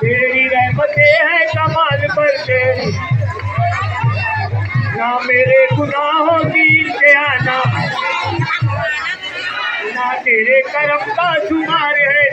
तेरी रहमतें हैं कमाल पर तेरी, ना मेरे गुनाहों की इंतहाना, ना तेरे करम का शुमार है।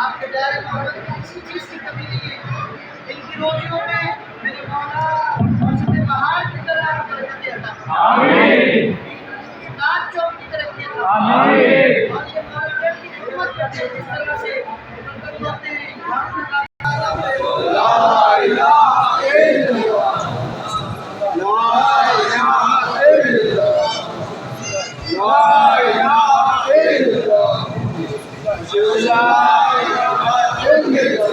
आपके प्यारे मोहम्मद की किसी चीज की कमी नहीं है। इनकी रोजियों में मेरे मौला मस्जिद बहार की तरह बरकतें अता फरमाए। नाच चौक की तरक्की अता फरमाए। और ये मौला की खिदमत करते हैं जिस तरह से बरकत करते हैं। ला इलाहा इल्लल्लाह, ला इलाहा इल्लल्लाह, ला इलाहा इल्लल्लाह, ला इलाहा इल्लल्लाह।